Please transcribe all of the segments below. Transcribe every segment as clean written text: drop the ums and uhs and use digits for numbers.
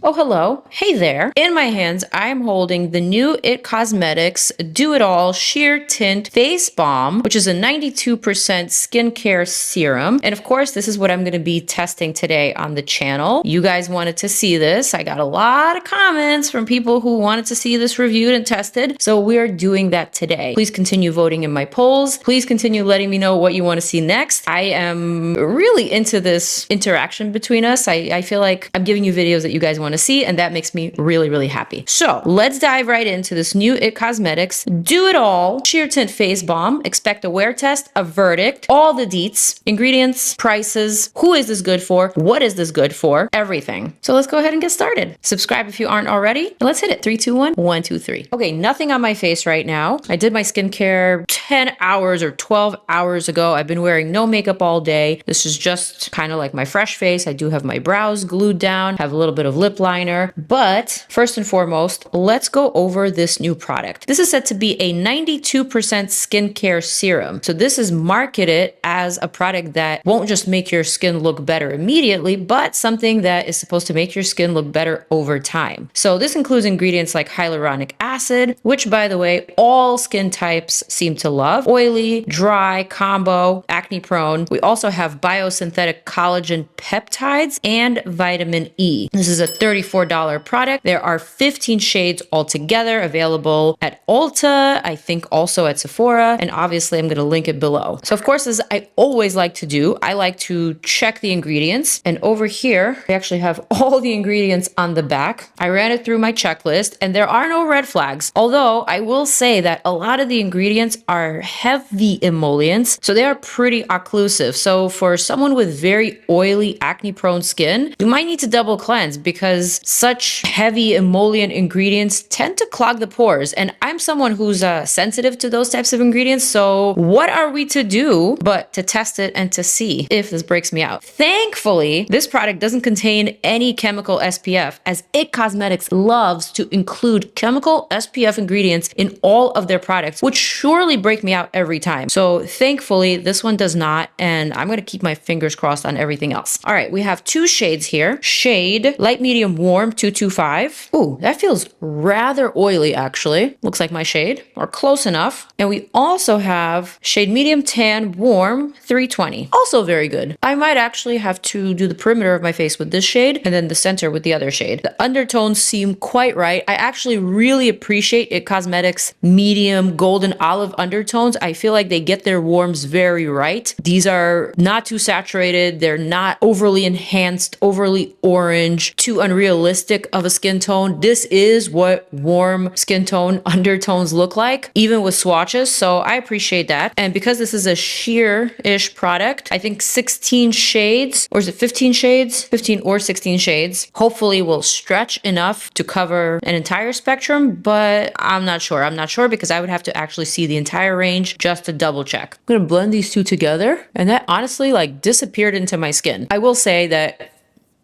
Oh, hello. Hey there. In my hands, I am holding the new IT Cosmetics Do It All Sheer Tint Face Balm, which is a 92% skincare serum. And of course, this is what I'm going to be testing today on the channel. You guys wanted to see this. I got a lot of comments from people who wanted to see this reviewed and tested. So we are doing that today. Please continue voting in my polls. Please continue letting me know what you want to see next. I am really into this interaction between us. I feel like I'm giving you videos that you guys want to see, and that makes me really happy. So let's dive right into this new IT Cosmetics Do It All Sheer Tint Face Balm. Expect a wear test, a verdict, all the deets, ingredients, prices, who is this good for, what is this good for, everything. So let's go ahead and get started. Subscribe if you aren't already, and let's hit it. 3, 2, 1, 1, 2, 3. Okay, nothing on my face right now. I did my skincare 10 hours or 12 hours ago. I've been wearing no makeup all day. This is just kind of like my fresh face. I do have my brows glued down, have a little bit of lip liner, but first and foremost, let's go over this new product. This is said to be a 92% skincare serum. So this is marketed as a product that won't just make your skin look better immediately, but something that is supposed to make your skin look better over time. So this includes ingredients like hyaluronic acid, which by the way, all skin types seem to love. Oily, dry, combo, acne prone. We also have biosynthetic collagen peptides and vitamin E. This is a $34 product. There are 15 shades altogether available at Ulta, I think also at Sephora, and obviously I'm going to link it below. So of course, as I always like to do, I like to check the ingredients, and over here, I actually have all the ingredients on the back. I ran it through my checklist and there are no red flags, although I will say that a lot of the ingredients are heavy emollients, so they are pretty occlusive. So for someone with very oily, acne-prone skin, you might need to double cleanse because such heavy emollient ingredients tend to clog the pores, and I'm someone who's sensitive to those types of ingredients, so what are we to do but to test it and to see if this breaks me out? Thankfully, this product doesn't contain any chemical SPF, as IT Cosmetics loves to include chemical SPF ingredients in all of their products, which surely break me out every time. So thankfully, this one does not, and I'm going to keep my fingers crossed on everything else. All right, we have 2 shades here. Shade Light Medium Warm 225. Ooh, that feels rather oily actually. Looks like my shade, or close enough. And we also have shade Medium Tan Warm 320. Also very good. I might actually have to do the perimeter of my face with this shade and then the center with the other shade. The undertones seem quite right. I actually really appreciate IT Cosmetics medium golden olive undertones. I feel like they get their warms very right. These are not too saturated. They're not overly enhanced, overly orange, too unrealistic of a skin tone. This is what warm skin tone undertones look like, even with swatches. So I appreciate that. And because this is a sheer-ish product, I think 16 shades, or is it 15 shades? 15 or 16 shades, hopefully will stretch enough to cover an entire spectrum, but I'm not sure. I'm not sure because I would have to actually see the entire range just to double check. I'm gonna blend these two together, and that honestly like disappeared into my skin. I will say that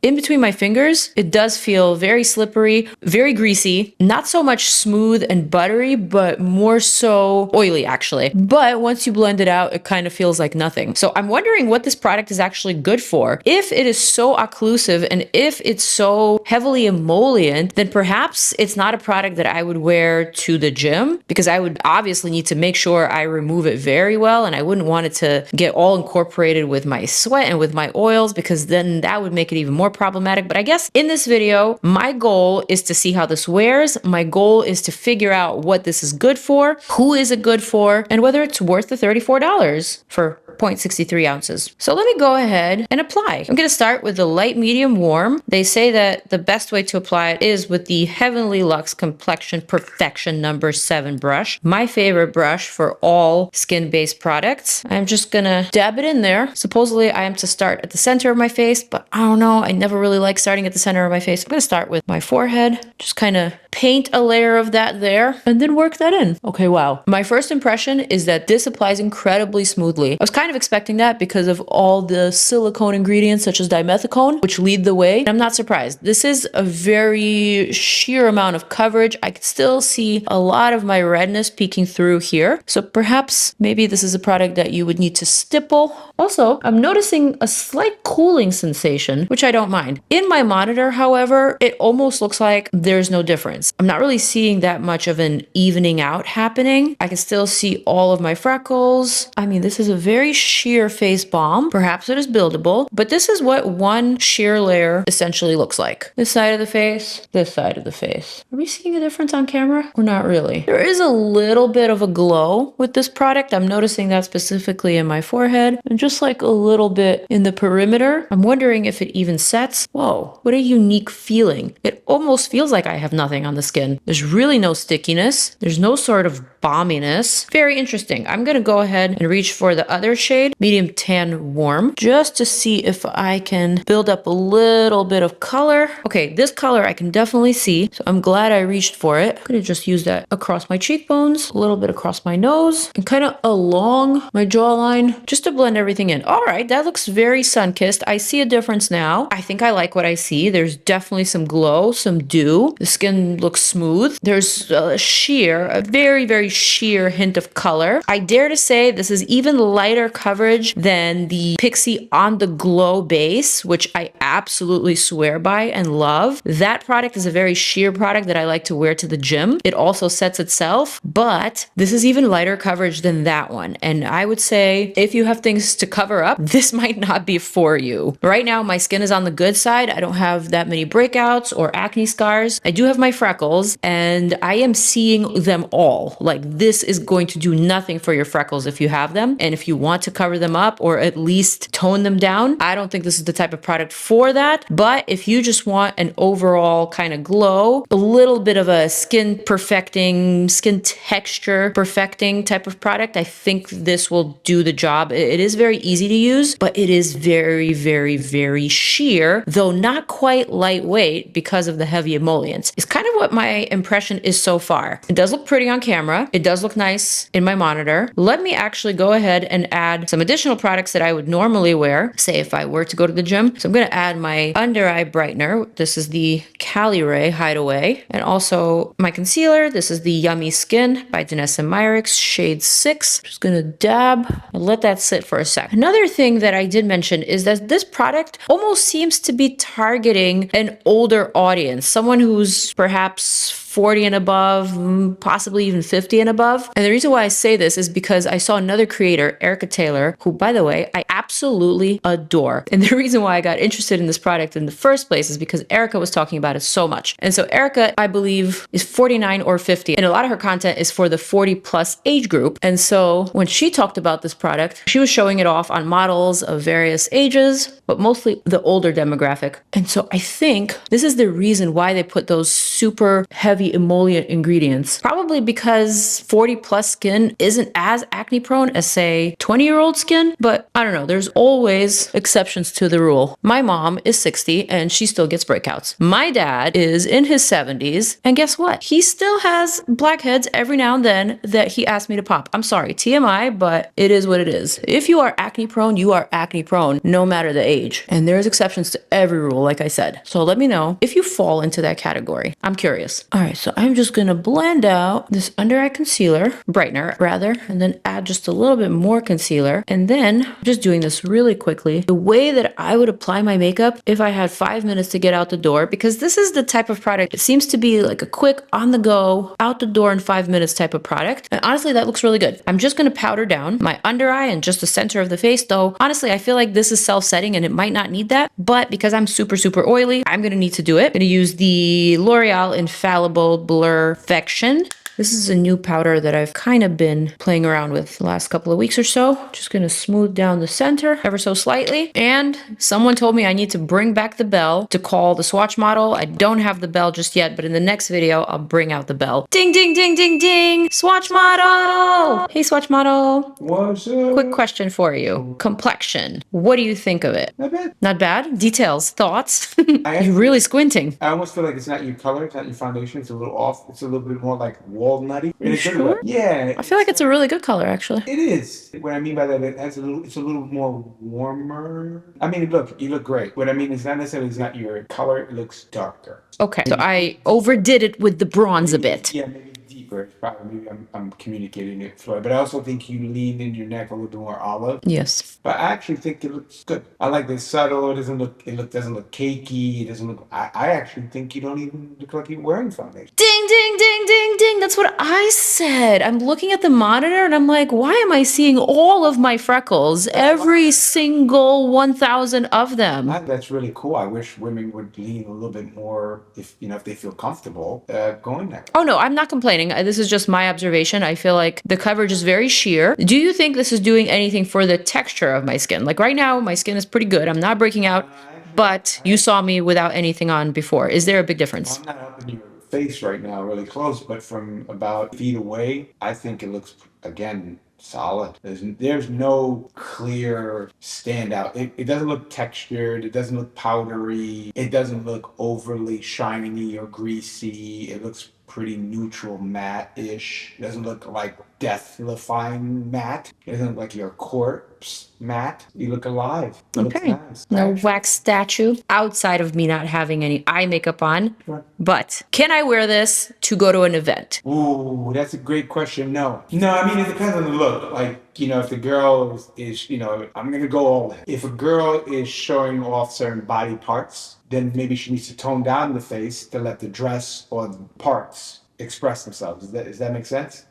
in between my fingers, it does feel very slippery, very greasy, not so much smooth and buttery, but more so oily actually. But once you blend it out, it kind of feels like nothing. So I'm wondering what this product is actually good for. If it is so occlusive and if it's so heavily emollient, then perhaps it's not a product that I would wear to the gym, because I would obviously need to make sure I remove it very well, and I wouldn't want it to get all incorporated with my sweat and with my oils, because then that would make it even more problematic. But I guess in this video, my goal is to see how this wears. My goal is to figure out what this is good for, who is it good for, and whether it's worth the $34 for 0.63 ounces. So let me go ahead and apply. I'm going to start with the light medium warm. They say that the best way to apply it is with the Heavenly Luxe Complexion Perfection number 7 brush. My favorite brush for all skin-based products. I'm just gonna dab it in there. Supposedly I am to start at the center of my face, but I don't know. I never really like starting at the center of my face. I'm gonna start with my forehead. Just kind of paint a layer of that there and then work that in. Okay, wow. My first impression is that this applies incredibly smoothly. I was kind kind of expecting that because of all the silicone ingredients such as dimethicone, which lead the way. I'm not surprised. This is a very sheer amount of coverage. I can still see a lot of my redness peeking through here. So perhaps maybe this is a product that you would need to stipple. Also, I'm noticing a slight cooling sensation, which I don't mind. In my monitor, however, it almost looks like there's no difference. I'm not really seeing that much of an evening out happening. I can still see all of my freckles. I mean, this is a very sheer face balm. Perhaps it is buildable, but this is what one sheer layer essentially looks like. This side of the face, this side of the face. Are we seeing a difference on camera or not really? There is a little bit of a glow with this product. I'm noticing that specifically in my forehead and just like a little bit in the perimeter. I'm wondering if it even sets. Whoa, what a unique feeling. It almost feels like I have nothing on the skin. There's really no stickiness. There's no sort of balminess. Very interesting. I'm gonna go ahead and reach for the other shade, medium tan warm, just to see if I can build up a little bit of color. Okay, this color I can definitely see, so I'm glad I reached for it. I'm gonna just use that across my cheekbones, a little bit across my nose, and kind of along my jawline, just to blend everything in. All right, that looks very sun-kissed. I see a difference now. I think I like what I see. There's definitely some glow, some dew. The skin looks smooth. There's a very, very sheer hint of color. I dare to say this is even lighter coverage than the PIXI On The Glow base, which I absolutely swear by and love. That product is a very sheer product that I like to wear to the gym. It also sets itself, but this is even lighter coverage than that one. And I would say if you have things to cover up, this might not be for you. Right now, my skin is on the good side. I don't have that many breakouts or acne scars. I do have my freckles and I am seeing them all. Like, this is going to do nothing for your freckles if you have them. And if you want to cover them up or at least tone them down, I don't think this is the type of product for that. But if you just want an overall kind of glow, a little bit of a skin perfecting, skin texture perfecting type of product, I think this will do the job. It is very easy to use, but it is very, very, very sheer, though not quite lightweight because of the heavy emollients. It's kind of what my impression is so far. It does look pretty on camera. It does look nice in my monitor. Let me actually go ahead and add some additional products that I would normally wear, say if I were to go to the gym. So I'm going to add my under eye brightener. This is the CALIRAY Hideaway. And also my concealer. This is the Yummy Skin by DANESSA MYRICKS, shade 6. Just going to dab and let that sit for a sec. Another thing that I did mention is that this product almost seems to be targeting an older audience, someone who's perhaps 40 and above, possibly even 50 and above. And the reason why I say this is because I saw another creator, Erica Taylor, who, by the way, I absolutely adore. And the reason why I got interested in this product in the first place is because Erica was talking about it so much. And so Erica, I believe, is 49 or 50. And a lot of her content is for the 40 plus age group. And so when she talked about this product, she was showing it off on models of various ages, but mostly the older demographic. And so I think this is the reason why they put those super heavy emollient ingredients. Probably because 40 plus skin isn't as acne prone as, say, 20-year-old skin, but I don't know, there's always exceptions to the rule. My mom is 60 and she still gets breakouts. My dad is in his 70s and guess what? He still has blackheads every now and then that he asks me to pop. I'm sorry, TMI, but it is what it is. If you are acne prone, you are acne prone, no matter the age. And there's exceptions to every rule, like I said. So let me know if you fall into that category. I'm curious. All right, so I'm just gonna blend out this under eye concealer, brightener rather, and then add just a little bit more concealer. And then I'm just doing this really quickly. The way that I would apply my makeup if I had 5 minutes to get out the door, because this is the type of product, it seems to be like a quick on the go, out the door in 5 minutes type of product. And honestly, that looks really good. I'm just gonna powder down my under eye and just the center of the face, though honestly, I feel like this is self-setting and it might not need that, but because I'm super, super oily, I'm gonna need to do it. I'm gonna use the L'Oreal Infallible Blurfection. This is a new powder that I've kind of been playing around with the last couple of weeks or so. Just gonna smooth down the center ever so slightly. And someone told me I need to bring back the bell to call the swatch model. I don't have the bell just yet, but in the next video, I'll bring out the bell. Ding, ding, ding, ding, ding! Swatch model! Hey, swatch model. What's up? Quick question for you. Complexion. What do you think of it? Not bad. Not bad? Details, thoughts? You're really squinting. I almost feel like it's not your color, it's not your foundation, it's a little off. It's a little bit more like water walnutty. In a good way. Sure? Yeah. I feel like it's a really good color, actually. It is. What I mean by that, it has a little. It's a little more warmer. I mean, look, you look great. What I mean is not necessarily it's not your color. It looks darker. Okay, so I overdid it with the bronze a bit. Yeah, maybe deeper. It's probably maybe I'm communicating it fluid, but I also think you lean in your neck a little bit more olive. Yes. But I actually think it looks good. I like the subtle. Doesn't look cakey. It doesn't look. I actually think you don't even look like you're wearing foundation. Ding, ding, ding, ding, ding. That's what I said. I'm looking at the monitor and I'm like, why am I seeing all of my freckles? Every single 1,000 of them. That's really cool. I wish women would lean a little bit more if they feel comfortable going there. Oh no, I'm not complaining. This is just my observation. I feel like the coverage is very sheer. Do you think this is doing anything for the texture of my skin? Like right now, my skin is pretty good. I'm not breaking out, but you saw me without anything on before. Is there a big difference? I'm not up in your face right now, really close, but from about feet away, I think it looks, again, solid. There's no clear standout. It doesn't look textured. It doesn't look powdery. It doesn't look overly shiny or greasy. It looks pretty neutral, matte-ish. It doesn't look like death-defying matte. It doesn't look like your corpse matte. You look alive. It looks nice. No wax statue outside of me not having any eye makeup on. Sure. But can I wear this to go to an event? Ooh, that's a great question. No, I mean, it depends on the look. Like, if the girl is, I'm going to go all in. If a girl is showing off certain body parts, then maybe she needs to tone down the face to let the dress or the parts express themselves. Does that make sense?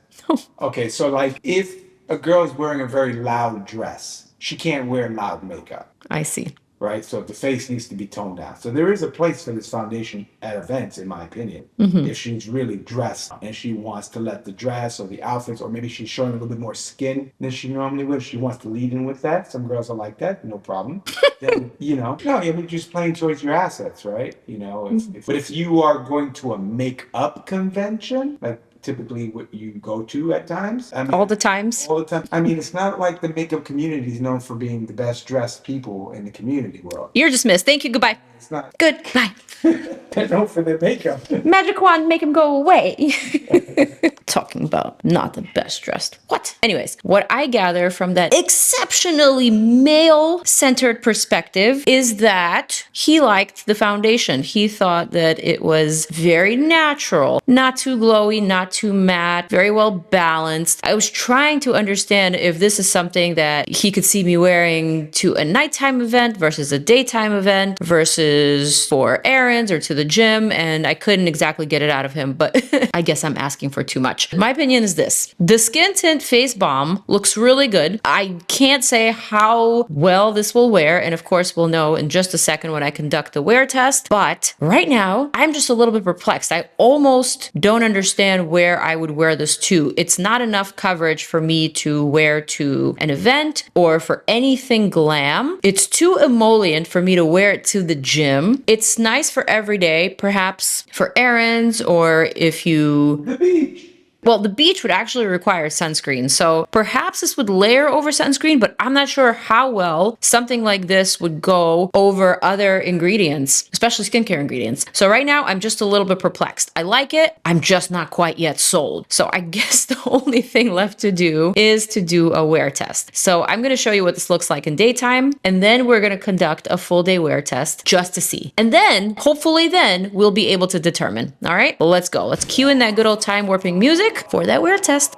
Okay, so like if a girl is wearing a very loud dress, she can't wear loud makeup. I see. Right? So the face needs to be toned down. So there is a place for this foundation at events, in my opinion. If she's really dressed and she wants to let the dress or the outfits, or maybe she's showing a little bit more skin than she normally would. She wants to lead in with that. Some girls are like that, no problem. Then, no, I mean, just playing towards your assets, right? But if you are going to a makeup convention, like typically what you go to at times. I mean, all the times? All the time. I mean, it's not like the makeup community is known for being the best dressed people in the community world. You're dismissed. Thank you. Goodbye. It's not. Goodbye. They're known for their makeup. Magic wand, make him go away. Talking about not the best dressed. What? Anyways, what I gather from that exceptionally male-centered perspective is that he liked the foundation. He thought that it was very natural, not too glowy, not too matte, very well balanced. I was trying to understand if this is something that he could see me wearing to a nighttime event versus a daytime event versus for errands or to the gym, and I couldn't exactly get it out of him, but I guess I'm asking for too much. My opinion is this. The Skin Tint Face Balm looks really good. I can't say how well this will wear, and of course we'll know in just a second when I conduct the wear test, but right now I'm just a little bit perplexed. I almost don't understand where I would wear this to. It's not enough coverage for me to wear to an event or for anything glam. It's too emollient for me to wear it to the gym. It's nice for every day, perhaps for errands or if you... The beach. Well, the beach would actually require sunscreen, so perhaps this would layer over sunscreen, but I'm not sure how well something like this would go over other ingredients, especially skincare ingredients. So right now, I'm just a little bit perplexed. I like it, I'm just not quite yet sold. So I guess the only thing left to do is to do a wear test. So I'm gonna show you what this looks like in daytime, and then we're gonna conduct a full day wear test just to see. And then, hopefully then, we'll be able to determine. All right, well, let's go. Let's cue in that good old time warping music for that wear test.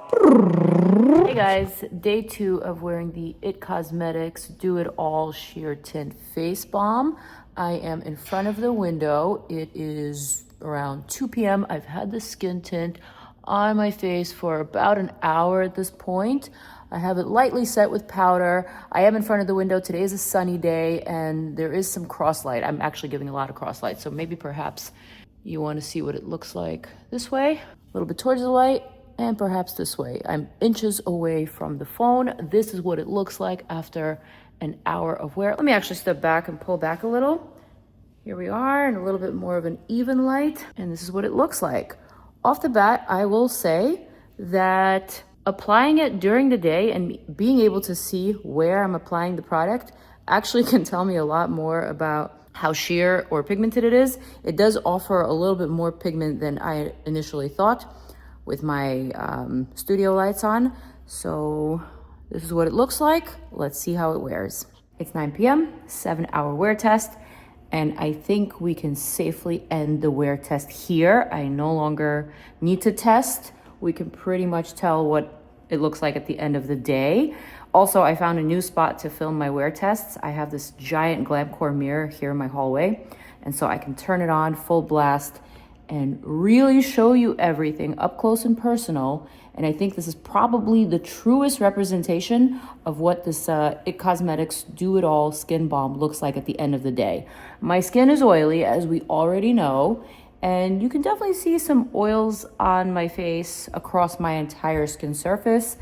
Hey guys, day 2 of wearing the IT Cosmetics Do It All Sheer Tint Face Balm. I am in front of the window. It is around 2 p.m. I've had the skin tint on my face for about an hour at this point. I have it lightly set with powder. I am in front of the window. Today is a sunny day and there is some cross light. I'm actually giving a lot of cross light, so maybe perhaps you want to see what it looks like this way, a little bit towards the light, and perhaps this way. I'm inches away from the phone. This is what it looks like after an hour of wear. Let me actually step back and pull back a little. Here we are, and a little bit more of an even light, and this is what it looks like. Off the bat, I will say that applying it during the day and being able to see where I'm applying the product actually can tell me a lot more about how sheer or pigmented it is. It does offer a little bit more pigment than I initially thought. with my studio lights on. So this is what it looks like. Let's see how it wears. It's 9 p.m., 7-hour wear test. And I think we can safely end the wear test here. I no longer need to test. We can pretty much tell what it looks like at the end of the day. Also, I found a new spot to film my wear tests. I have this giant Glamcore mirror here in my hallway. And so I can turn it on full blast and really show you everything up close and personal. And I think this is probably the truest representation of what this IT Cosmetics Do It All Skin Balm looks like at the end of the day. My skin is oily, as we already know, and you can definitely see some oils on my face across my entire skin surface,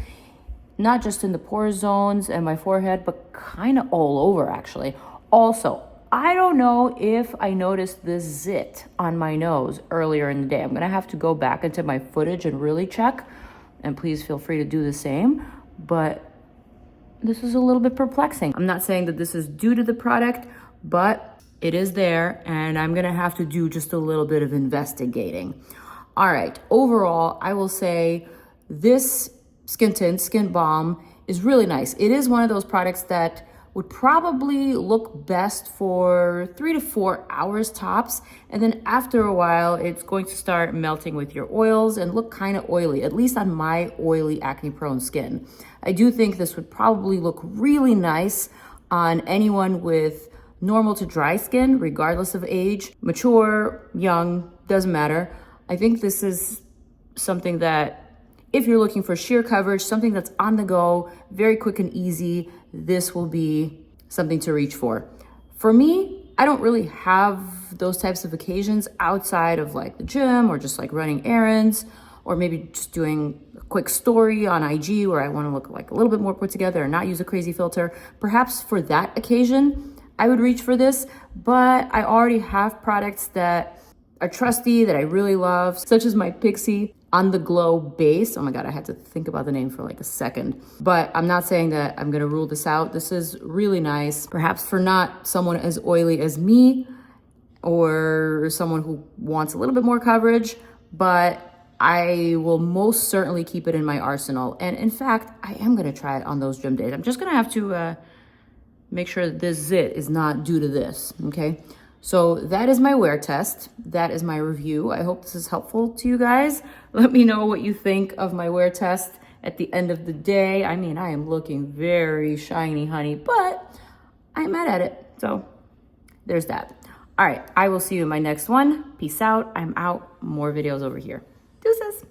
not just in the pore zones and my forehead, but kind of all over actually. Also, I don't know if I noticed this zit on my nose earlier in the day. I'm gonna have to go back into my footage and really check, and please feel free to do the same, but this is a little bit perplexing. I'm not saying that this is due to the product, but it is there, and I'm gonna have to do just a little bit of investigating. All right, overall, I will say this skin tint, skin balm is really nice. It is one of those products that would probably look best for 3 to 4 hours tops. And then after a while, it's going to start melting with your oils and look kind of oily, at least on my oily acne prone skin. I do think this would probably look really nice on anyone with normal to dry skin, regardless of age, mature, young, doesn't matter. I think this is something that if you're looking for sheer coverage, something that's on the go, very quick and easy, this will be something to reach for. For me, I don't really have those types of occasions outside of like the gym or just like running errands, or maybe just doing a quick story on IG where I want to look like a little bit more put together and not use a crazy filter. Perhaps for that occasion, I would reach for this, but I already have products that are trusty, that I really love, such as my PIXI On The Glow base. Oh my God, I had to think about the name for like a second. But I'm not saying that I'm gonna rule this out. This is really nice, perhaps for not someone as oily as me or someone who wants a little bit more coverage, but I will most certainly keep it in my arsenal. And in fact, I am gonna try it on those gym days. I'm just gonna have to make sure that this zit is not due to this, okay? So that is my wear test. That is my review. I hope this is helpful to you guys. Let me know what you think of my wear test at the end of the day. I mean, I am looking very shiny, honey, but I'm mad at it. So there's that. All right, I will see you in my next one. Peace out. I'm out. More videos over here. Deuces.